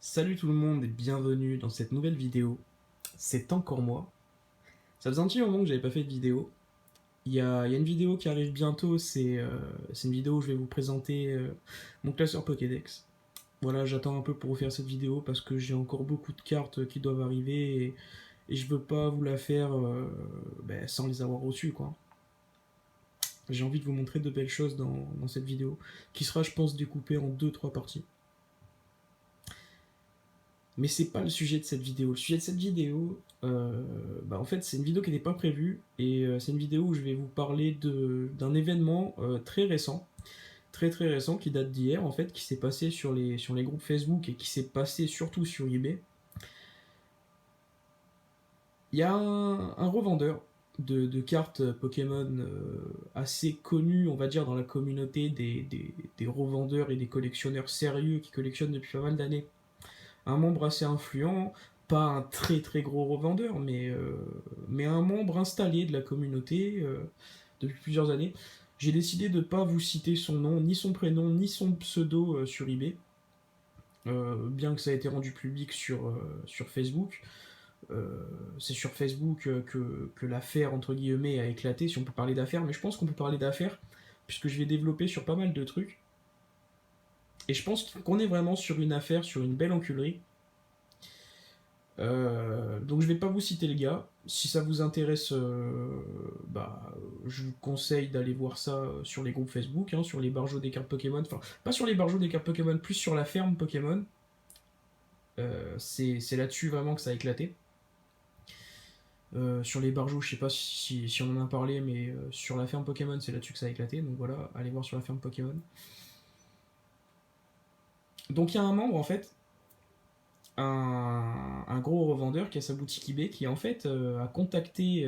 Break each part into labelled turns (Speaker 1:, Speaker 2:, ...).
Speaker 1: Salut tout le monde et bienvenue dans cette nouvelle vidéo. C'est encore moi. Ça faisait un petit moment que j'avais pas fait de vidéo. Il y a une vidéo qui arrive bientôt, c'est une vidéo où je vais vous présenter mon classeur Pokédex. Voilà, j'attends un peu pour vous faire cette vidéo parce que j'ai encore beaucoup de cartes qui doivent arriver et je veux pas vous la faire sans les avoir reçues quoi. J'ai envie de vous montrer de belles choses dans cette vidéo qui sera je pense découpée en deux-trois parties. Mais c'est pas le sujet de cette vidéo. Le sujet de cette vidéo, en fait, c'est une vidéo qui n'était pas prévue et c'est une vidéo où je vais vous parler d'un événement très récent, très très récent, qui date d'hier en fait, qui s'est passé sur les groupes Facebook et qui s'est passé surtout sur eBay. Il y a un revendeur de cartes Pokémon assez connu, on va dire, dans la communauté des revendeurs et des collectionneurs sérieux qui collectionnent depuis pas mal d'années, un membre assez influent, pas un très très gros revendeur, mais un membre installé de la communauté depuis plusieurs années. J'ai décidé de ne pas vous citer son nom, ni son prénom, ni son pseudo sur eBay, bien que ça a été rendu public sur Facebook. C'est sur Facebook que l'affaire, entre guillemets, a éclaté, si on peut parler d'affaire, mais je pense qu'on peut parler d'affaire, puisque je vais développer sur pas mal de trucs. Et je pense qu'on est vraiment sur une affaire, sur une belle enculerie. Donc je vais pas vous citer les gars. Si ça vous intéresse, je vous conseille d'aller voir ça sur les groupes Facebook, hein, sur les barjots des cartes Pokémon. Enfin, pas sur les barjots des cartes Pokémon, plus sur la ferme Pokémon. C'est là-dessus vraiment que ça a éclaté. Sur les barjots, je sais pas si on en a parlé, mais sur la ferme Pokémon, c'est là-dessus que ça a éclaté. Donc voilà, allez voir sur la ferme Pokémon. Donc il y a un membre en fait, un gros revendeur qui a sa boutique eBay qui en fait a contacté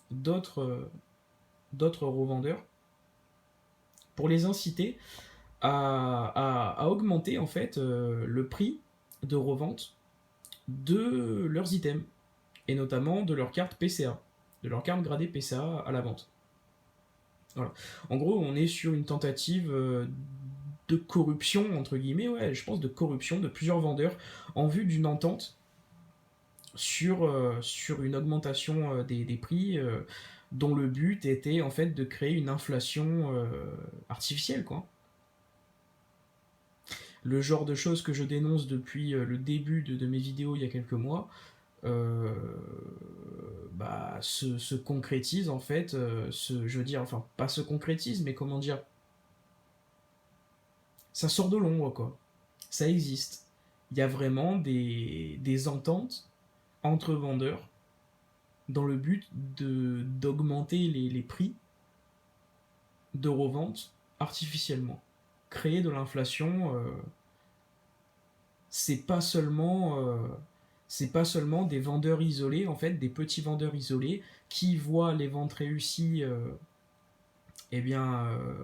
Speaker 1: d'autres d'autres revendeurs pour les inciter à augmenter en fait le prix de revente de leurs items et notamment de leurs cartes PCA, de leurs cartes gradées PCA à la vente. Voilà. En gros, on est sur une tentative de corruption, entre guillemets, ouais, je pense de corruption de plusieurs vendeurs en vue d'une entente sur une augmentation des prix dont le but était en fait de créer une inflation artificielle quoi. Le genre de choses que je dénonce depuis le début de mes vidéos il y a quelques mois euh, se concrétise en fait, je veux dire, enfin pas se concrétise, mais comment dire, ça sort de l'ombre quoi. Ça existe. Il y a vraiment des ententes entre vendeurs dans le but d'augmenter les prix de revente artificiellement. Créer de l'inflation, c'est pas seulement c'est pas seulement des vendeurs isolés, en fait, des petits vendeurs isolés qui voient les ventes réussies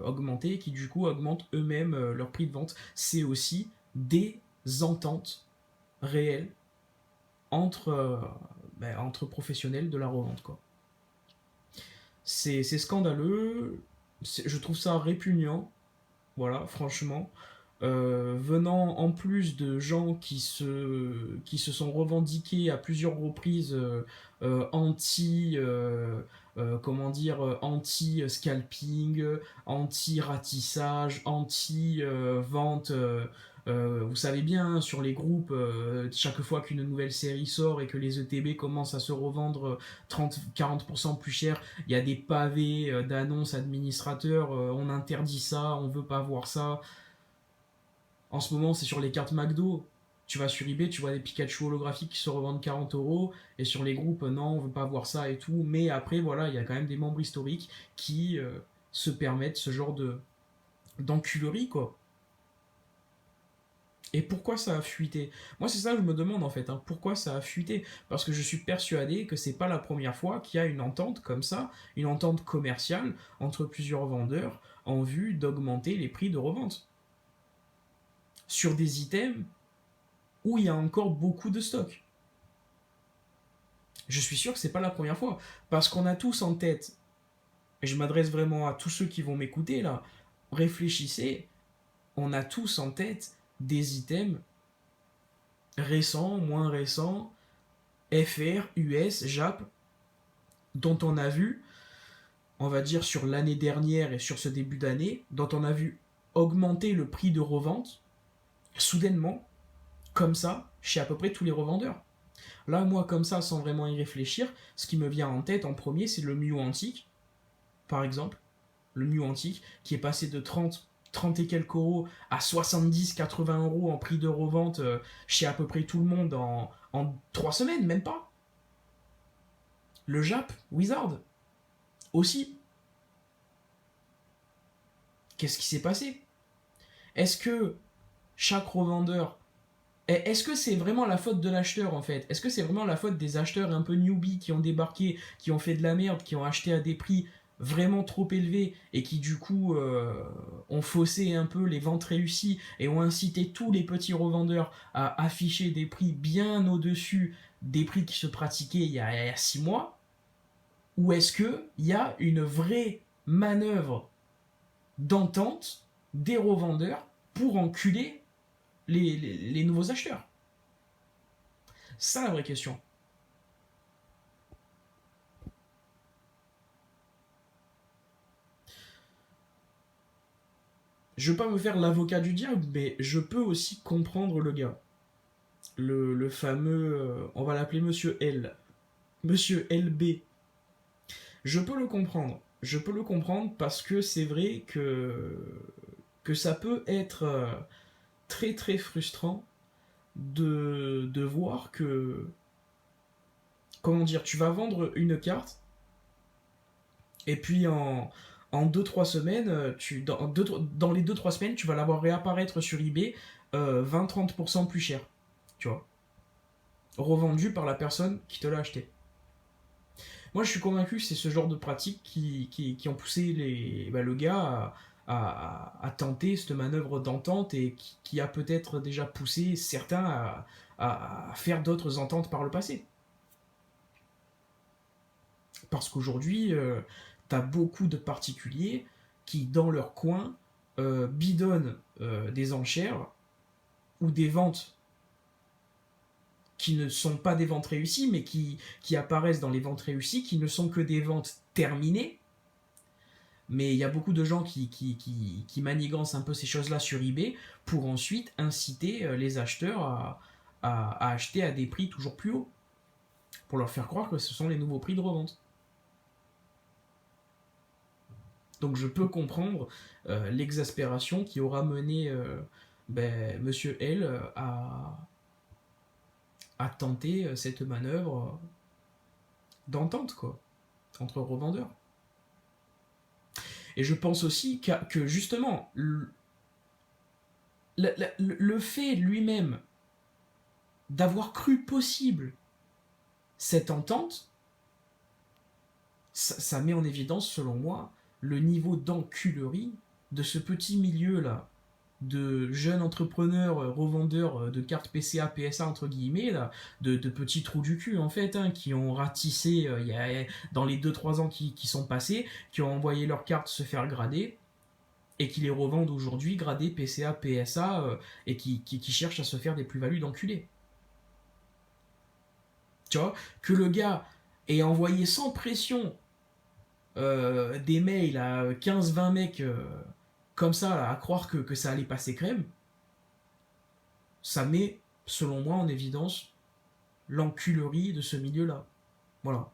Speaker 1: augmenter, qui du coup augmentent eux-mêmes leur prix de vente. C'est aussi des ententes réelles entre, entre professionnels de la revente. Quoi. C'est scandaleux, je trouve ça répugnant, voilà, franchement. Venant en plus de gens qui se sont revendiqués à plusieurs reprises anti comment dire anti scalping, anti ratissage, anti vente, vous savez bien sur les groupes chaque fois qu'une nouvelle série sort et que les ETB commencent à se revendre 30-40% plus cher, il y a des pavés d'annonces administrateurs, on interdit ça, on veut pas voir ça. En ce moment, c'est sur les cartes McDo. Tu vas sur eBay, tu vois des Pikachu holographiques qui se revendent 40 €. Et sur les groupes, non, on veut pas voir ça et tout. Mais après, voilà, il y a quand même des membres historiques qui se permettent ce genre d'enculerie, quoi. Et pourquoi ça a fuité? Moi, c'est ça que je me demande en fait. Hein. Pourquoi ça a fuité? Parce que je suis persuadé que c'est pas la première fois qu'il y a une entente comme ça, une entente commerciale entre plusieurs vendeurs en vue d'augmenter les prix de revente sur des items où il y a encore beaucoup de stock. Je suis sûr que c'est pas la première fois. Parce qu'on a tous en tête, et je m'adresse vraiment à tous ceux qui vont m'écouter là, réfléchissez, on a tous en tête des items récents, moins récents, FR, US, Jap, dont on a vu, on va dire sur l'année dernière et sur ce début d'année, dont on a vu augmenter le prix de revente, soudainement, comme ça, chez à peu près tous les revendeurs. Là, moi, comme ça, sans vraiment y réfléchir, ce qui me vient en tête en premier, c'est le Mew antique, par exemple. Le Mew antique, qui est passé de 30 et quelques euros à 70-80 € en prix de revente chez à peu près tout le monde en 3 semaines, même pas. Le Jap, Wizard, aussi. Qu'est-ce qui s'est passé? Est-ce que chaque revendeur... Est-ce que c'est vraiment la faute de l'acheteur en fait? Est-ce que c'est vraiment la faute des acheteurs un peu newbies qui ont débarqué, qui ont fait de la merde, qui ont acheté à des prix vraiment trop élevés et qui du coup ont faussé un peu les ventes réussies et ont incité tous les petits revendeurs à afficher des prix bien au-dessus des prix qui se pratiquaient il y a 6 mois? Ou est-ce qu'il y a une vraie manœuvre d'entente des revendeurs pour enculer les nouveaux acheteurs? C'est ça la vraie question. Je veux pas me faire l'avocat du diable, mais je peux aussi comprendre le gars. Le fameux, on va l'appeler Monsieur L. Monsieur LB. Je peux le comprendre. Je peux le comprendre parce que c'est vrai que ça peut être très très frustrant de voir que, comment dire, tu vas vendre une carte et puis en 2-3 semaines, dans les 2-3 semaines, tu vas la voir réapparaître sur eBay 20-30% plus cher. Tu vois, revendu par la personne qui te l'a acheté. Moi, je suis convaincu que c'est ce genre de pratiques qui ont poussé le gars à tenter cette manœuvre d'entente et qui a peut-être déjà poussé certains à faire d'autres ententes par le passé. Parce qu'aujourd'hui, t'as beaucoup de particuliers qui, dans leur coin, bidonnent des enchères ou des ventes qui ne sont pas des ventes réussies, mais qui apparaissent dans les ventes réussies, qui ne sont que des ventes terminées. Mais il y a beaucoup de gens qui manigancent un peu ces choses-là sur eBay pour ensuite inciter les acheteurs à acheter à des prix toujours plus hauts, pour leur faire croire que ce sont les nouveaux prix de revente. Donc je peux comprendre l'exaspération qui aura mené Monsieur L à tenter cette manœuvre d'entente quoi, entre revendeurs. Et je pense aussi que justement, le fait lui-même d'avoir cru possible cette entente, ça met en évidence, selon moi, le niveau d'enculerie de ce petit milieu-là, de jeunes entrepreneurs, revendeurs de cartes PCA, PSA, entre guillemets, là, de petits trous du cul, en fait, hein, qui ont ratissé dans les 2-3 ans qui sont passés, qui ont envoyé leurs cartes se faire grader, et qui les revendent aujourd'hui gradés PCA, PSA, et qui cherchent à se faire des plus-values d'enculés. Tu vois, que le gars ait envoyé sans pression des mails à 15-20 mecs comme ça, là, à croire que ça allait passer crème, ça met, selon moi, en évidence l'enculerie de ce milieu-là. Voilà.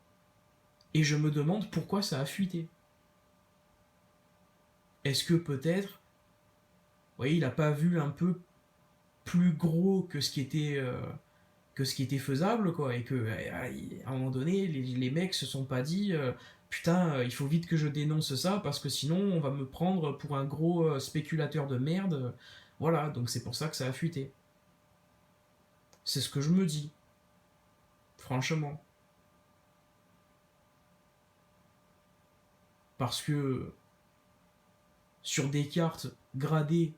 Speaker 1: Et je me demande pourquoi ça a fuité. Est-ce que peut-être, vous voyez, il n'a pas vu un peu plus gros que ce qui était faisable, quoi, et que à un moment donné, les mecs se sont pas dit putain, il faut vite que je dénonce ça parce que sinon on va me prendre pour un gros spéculateur de merde. Voilà, donc c'est pour ça que ça a fuité. C'est ce que je me dis, franchement. Parce que sur des cartes gradées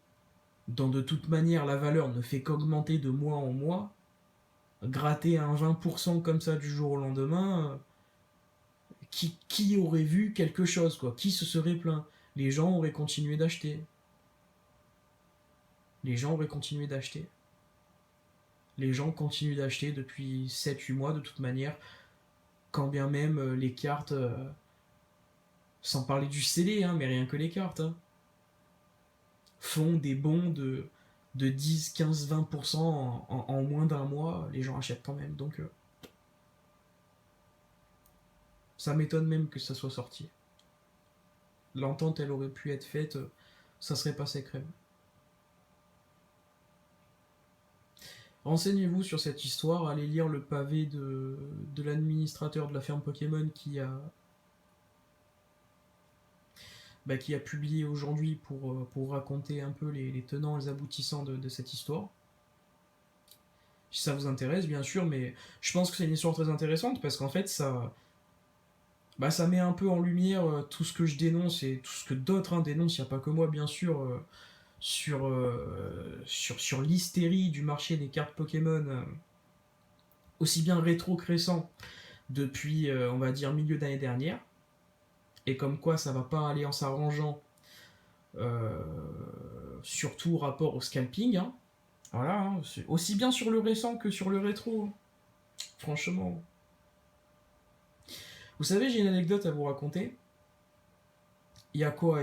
Speaker 1: dont de toute manière la valeur ne fait qu'augmenter de mois en mois, gratter un 20% comme ça du jour au lendemain, qui aurait vu quelque chose, quoi? Qui se serait plaint? Les gens auraient continué d'acheter. Les gens auraient continué d'acheter. Les gens continuent d'acheter depuis 7-8 mois de toute manière, quand bien même les cartes, sans parler du CD, hein, mais rien que les cartes, hein, font des bons de 10, 15, 20% en moins d'un mois, les gens achètent quand même. Donc ça m'étonne même que ça soit sorti. L'entente, elle aurait pu être faite, ça serait passé crème. Renseignez-vous sur cette histoire, allez lire le pavé de l'administrateur de la ferme Pokémon qui a publié aujourd'hui pour raconter un peu les tenants et les aboutissants de cette histoire. Si ça vous intéresse, bien sûr, mais je pense que c'est une histoire très intéressante parce qu'en fait, ça met un peu en lumière tout ce que je dénonce et tout ce que d'autres dénoncent, il n'y a pas que moi, bien sûr, sur l'hystérie du marché des cartes Pokémon, aussi bien rétro que récent, depuis, on va dire, milieu d'année dernière, et comme quoi ça va pas aller en s'arrangeant, euh, surtout rapport au scalping, hein. Voilà, hein, aussi bien sur le récent que sur le rétro, franchement. Vous savez, j'ai une anecdote à vous raconter. Il y a quoi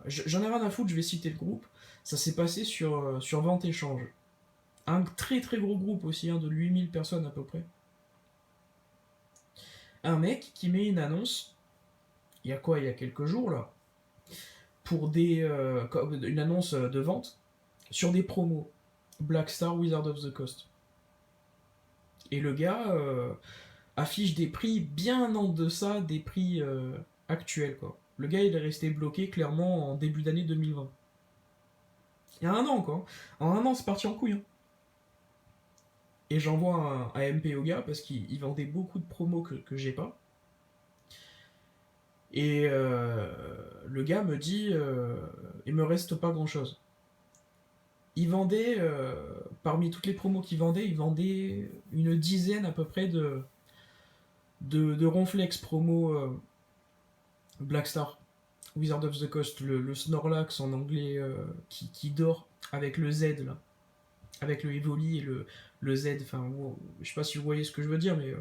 Speaker 1: J'en ai rien à foutre, je vais citer le groupe. Ça s'est passé sur Vente Échange. Un très très gros groupe aussi, de 8000 personnes à peu près. Un mec qui met une annonce, il y a quelques jours là, pour une annonce de vente sur des promos. Black Star, Wizard of the Coast. Et le gars affiche des prix bien en deçà des prix actuels, quoi. Le gars, il est resté bloqué clairement en début d'année 2020. Il y a un an, quoi. En un an, c'est parti en couille, hein. Et j'envoie un MP au gars parce qu'il vendait beaucoup de promos que j'ai pas. Et le gars me dit il me reste pas grand chose. Il vendait, parmi toutes les promos qu'il vendait, il vendait une dizaine à peu près de Ronflex promo Black Star, Wizard of the Coast, le Snorlax en anglais qui dort avec le Z là, avec le Evoli et le Z. Enfin, je sais pas si vous voyez ce que je veux dire, mais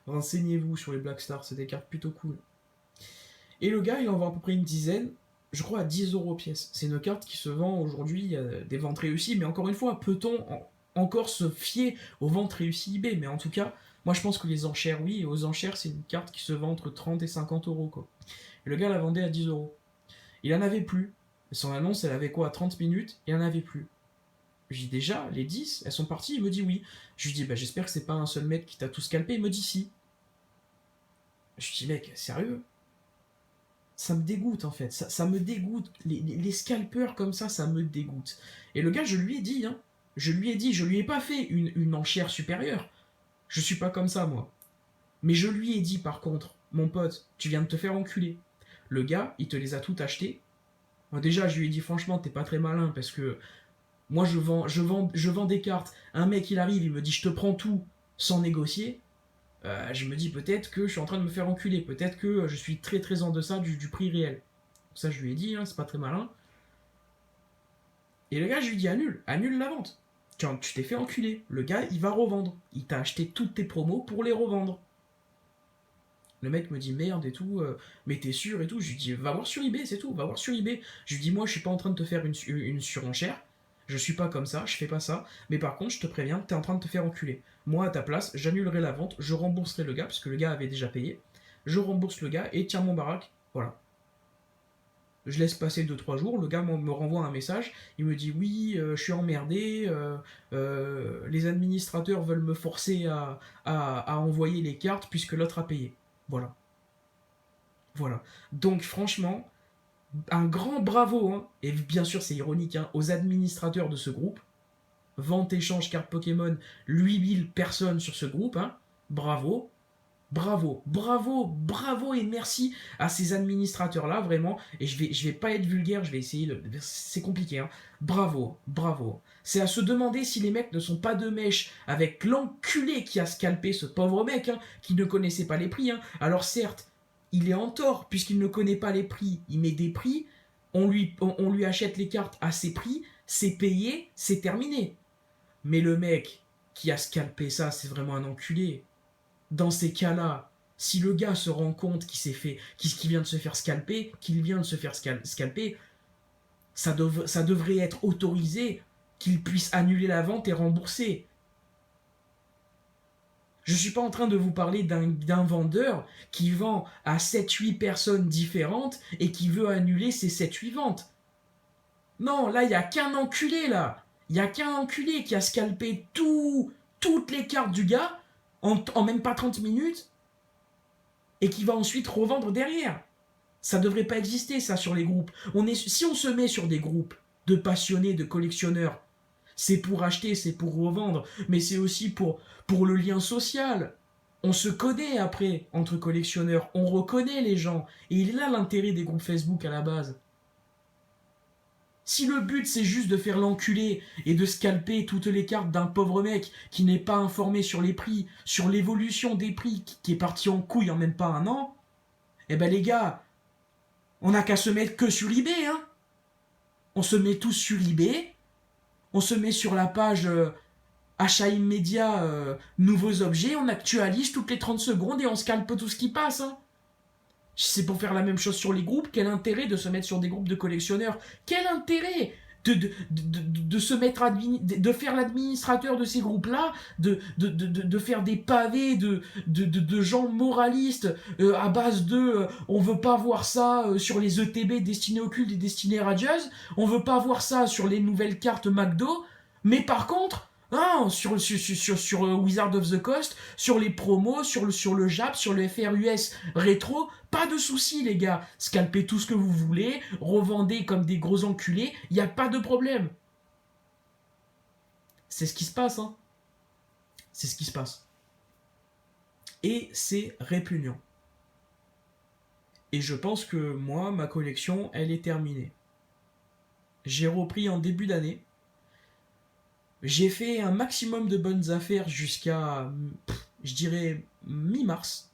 Speaker 1: renseignez-vous sur les Black Stars, c'est des cartes plutôt cool. Et le gars, il en vend à peu près une dizaine, je crois à 10 € pièce. C'est une carte qui se vend aujourd'hui, il y a des ventes réussies, mais encore une fois, peut-on encore se fier aux ventes réussies eBay? Mais en tout cas, moi je pense que les enchères, oui, et aux enchères, c'est une carte qui se vend entre 30 et 50 € quoi. Et le gars la vendait à 10 €. Il en avait plus. Son annonce, elle avait quoi, 30 minutes, et il en avait plus. Je dis déjà, les 10, elles sont parties, il me dit oui. Je lui dis, j'espère que c'est pas un seul mec qui t'a tout scalpé, il me dit si. Je lui dis, mec, sérieux? Ça me dégoûte en fait, ça me dégoûte. Les scalpers comme ça me dégoûte. Et le gars, je lui ai dit, je lui ai pas fait une enchère supérieure. Je suis pas comme ça, moi. Mais je lui ai dit, par contre, mon pote, tu viens de te faire enculer. Le gars, il te les a toutes achetées. Moi, déjà, je lui ai dit, franchement, t'es pas très malin parce que moi, je vends des cartes. Un mec, il arrive, il me dit, je te prends tout sans négocier. Je me dis peut-être que je suis en train de me faire enculer, peut-être que je suis très très en deçà du prix réel. Ça, je lui ai dit, c'est pas très malin. Et le gars, je lui dis annule la vente. Quand tu t'es fait enculer, le gars, il va revendre. Il t'a acheté toutes tes promos pour les revendre. Le mec me dit merde et tout, mais t'es sûr et tout. Je lui dis va voir sur eBay, c'est tout, va voir sur eBay. Je lui dis moi, je suis pas en train de te faire une surenchère. Je suis pas comme ça, je fais pas ça. Mais par contre, je te préviens, t'es en train de te faire enculer. Moi, à ta place, j'annulerai la vente, je rembourserai le gars, parce que le gars avait déjà payé. Je rembourse le gars et tiens mon baraque. Voilà. Je laisse passer 2-3 jours, le gars me renvoie un message, il me dit oui, je suis emmerdé, les administrateurs veulent me forcer à envoyer les cartes puisque l'autre a payé. Voilà. Voilà. Donc franchement, un grand bravo, et bien sûr c'est ironique, aux administrateurs de ce groupe. Vente, échange, carte Pokémon, 8000 personnes sur ce groupe, bravo. Bravo, bravo, bravo et merci à ces administrateurs-là, vraiment. Et je vais pas être vulgaire, je vais essayer de. C'est compliqué, Bravo, bravo. C'est à se demander si les mecs ne sont pas de mèche avec l'enculé qui a scalpé ce pauvre mec, qui ne connaissait pas les prix. Alors certes, il est en tort puisqu'il ne connaît pas les prix. Il met des prix, on lui achète les cartes à ses prix, c'est payé, c'est terminé. Mais le mec, qui a scalpé ça, c'est vraiment un enculé. Dans ces cas-là, si le gars se rend compte qu'il vient de se faire scalper, scalper, ça devrait être autorisé qu'il puisse annuler la vente et rembourser. Je ne suis pas en train de vous parler d'un vendeur qui vend à 7-8 personnes différentes et qui veut annuler ces 7-8 ventes. Non, là, il n'y a qu'un enculé, là. Il n'y a qu'un enculé qui a scalpé toutes les cartes du gars en même pas 30 minutes et qui va ensuite revendre derrière. Ça devrait pas exister, ça, sur les groupes. Si on se met sur des groupes de passionnés, de collectionneurs, c'est pour acheter, c'est pour revendre, mais c'est aussi pour le lien social. On se connaît après, entre collectionneurs, on reconnaît les gens. Et il est là l'intérêt des groupes Facebook à la base. Si le but c'est juste de faire l'enculé et de scalper toutes les cartes d'un pauvre mec qui n'est pas informé sur les prix, sur l'évolution des prix, qui est parti en couille en même pas un an, eh ben les gars, on n'a qu'à se mettre que sur eBay, hein. On se met tous sur eBay, on se met sur la page achat immédiat, nouveaux objets, on actualise toutes les 30 secondes et on scalpe tout ce qui passe, hein. Si c'est pour faire la même chose sur les groupes, quel intérêt de se mettre sur des groupes de collectionneurs? Quel intérêt de se mettre de faire l'administrateur de ces groupes-là, de faire des pavés de gens moralistes à base de on veut pas voir ça sur les ETB destinés aux cultes et destinés radieuses, on veut pas voir ça sur les nouvelles cartes McDo, mais par contre, hein, sur Wizard of the Coast, sur les promos, sur le JAP, sur le FRUS rétro, pas de soucis les gars, scalpez tout ce que vous voulez, revendez comme des gros enculés, il n'y a pas de problème. C'est ce qui se passe, hein. C'est ce qui se passe. Et c'est répugnant. Et je pense que moi, ma collection, elle est terminée. J'ai repris en début d'année. J'ai fait un maximum de bonnes affaires jusqu'à, je dirais, mi-mars.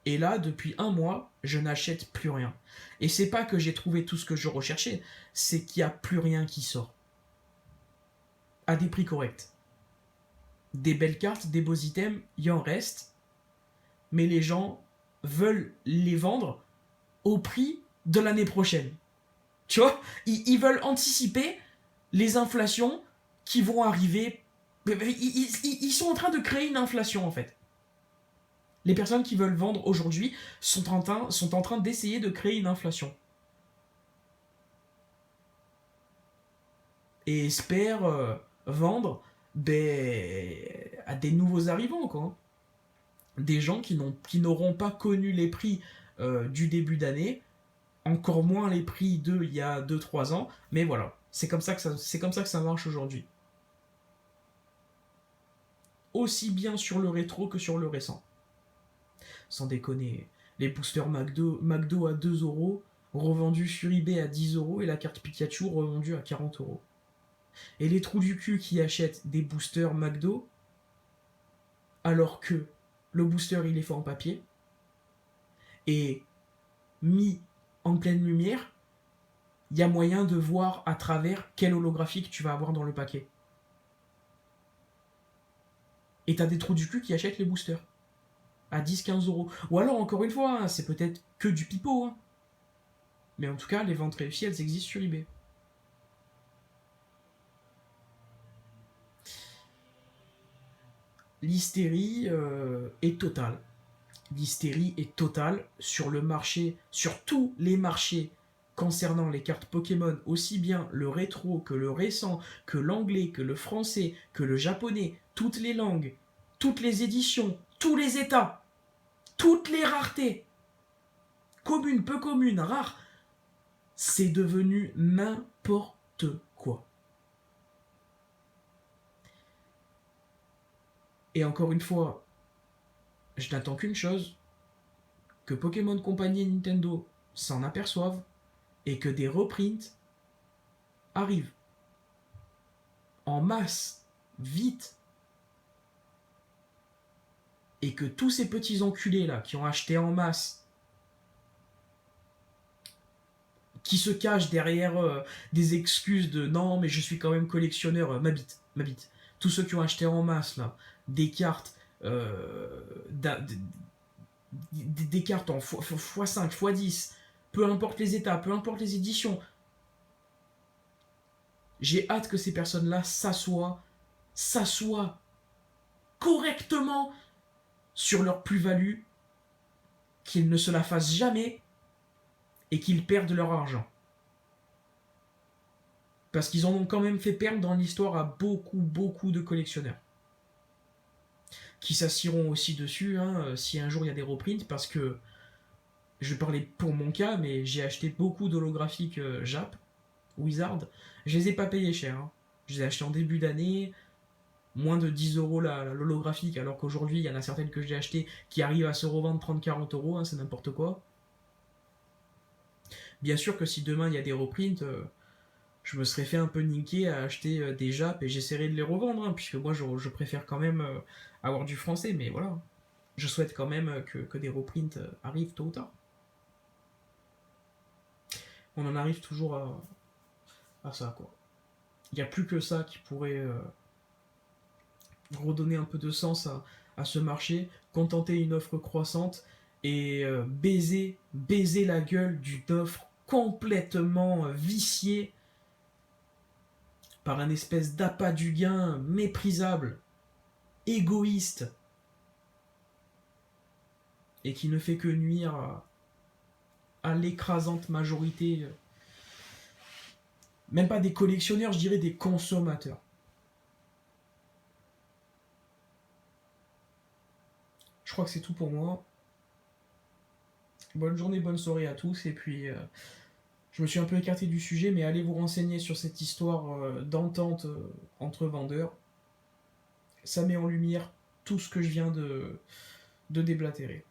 Speaker 1: Et là, depuis un mois, je n'achète plus rien. Et c'est pas que j'ai trouvé tout ce que je recherchais, c'est qu'il n'y a plus rien qui sort. À des prix corrects. Des belles cartes, des beaux items, il y en reste. Mais les gens veulent les vendre au prix de l'année prochaine. Tu vois, ils veulent anticiper les inflations qui vont arriver. Ils sont en train de créer une inflation en fait. Les personnes qui veulent vendre aujourd'hui sont en train d'essayer de créer une inflation. Et espèrent vendre à des nouveaux arrivants, quoi. Des gens qui n'auront pas connu les prix du début d'année, encore moins les prix d'il y a 2-3 ans, mais voilà, c'est comme ça que ça marche aujourd'hui. Aussi bien sur le rétro que sur le récent. Sans déconner, les boosters McDo à 2€, revendus sur eBay à 10€ et la carte Pikachu revendue à 40€. Et les trous du cul qui achètent des boosters McDo alors que le booster il est fait en papier et mis en pleine lumière, il y a moyen de voir à travers quel holographique tu vas avoir dans le paquet. Et t'as des trous du cul qui achètent les boosters à 10-15€. Ou alors, encore une fois, hein, c'est peut-être que du pipeau. Hein. Mais en tout cas, les ventes réussies, elles existent sur eBay. L'hystérie est totale. L'hystérie est totale sur le marché, sur tous les marchés concernant les cartes Pokémon, aussi bien le rétro que le récent, que l'anglais, que le français, que le japonais, toutes les langues, toutes les éditions, tous les états, toutes les raretés, communes, peu communes, rares, c'est devenu n'importe quoi. Et encore une fois, je n'attends qu'une chose, que Pokémon Company et Nintendo s'en aperçoivent et que des reprints arrivent en masse, vite, et que tous ces petits enculés là qui ont acheté en masse, qui se cachent derrière des excuses de non mais je suis quand même collectionneur, ma bite. tous ceux qui ont acheté en masse, là, des cartes, des cartes en x5, x10, peu importe les états, peu importe les éditions, j'ai hâte que ces personnes-là s'assoient correctement sur leur plus-value, qu'ils ne se la fassent jamais et qu'ils perdent leur argent. Parce qu'ils en ont quand même fait perdre dans l'histoire à beaucoup de collectionneurs. Qui s'assiront aussi dessus si un jour il y a des reprints, parce que je vais parler pour mon cas, mais j'ai acheté beaucoup d'holographiques Jap, Wizard. Je les ai pas payés cher. Je les ai achetés en début d'année, moins de 10 euros l'holographique, alors qu'aujourd'hui il y en a certaines que j'ai achetées qui arrivent à se revendre 30-40 euros, c'est n'importe quoi. Bien sûr que si demain il y a des reprints, je me serais fait un peu niquer à acheter des Jap et j'essaierai de les revendre, puisque moi je préfère quand même avoir du français, mais voilà. Je souhaite quand même que des reprints arrivent tôt ou tard. On en arrive toujours à ça, quoi. Il n'y a plus que ça qui pourrait redonner un peu de sens à ce marché, contenter une offre croissante et baiser la gueule d'une offre complètement viciée par un espèce d'appât du gain méprisable, égoïste, et qui ne fait que nuire à l'écrasante majorité, même pas des collectionneurs, je dirais des consommateurs. Je crois que c'est tout pour moi. Bonne journée, bonne soirée à tous, et puis je me suis un peu écarté du sujet, mais allez vous renseigner sur cette histoire d'entente entre vendeurs. Ça met en lumière tout ce que je viens de déblatérer.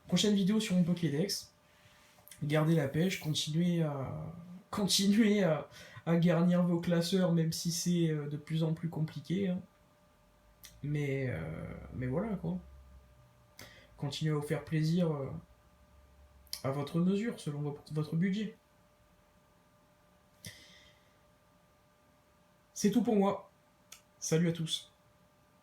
Speaker 1: Prochaine vidéo sur mon Pokédex. Gardez la pêche, continuez à garnir vos classeurs, même si c'est de plus en plus compliqué. Mais voilà quoi. Continuez à vous faire plaisir à votre mesure, selon votre budget. C'est tout pour moi. Salut à tous.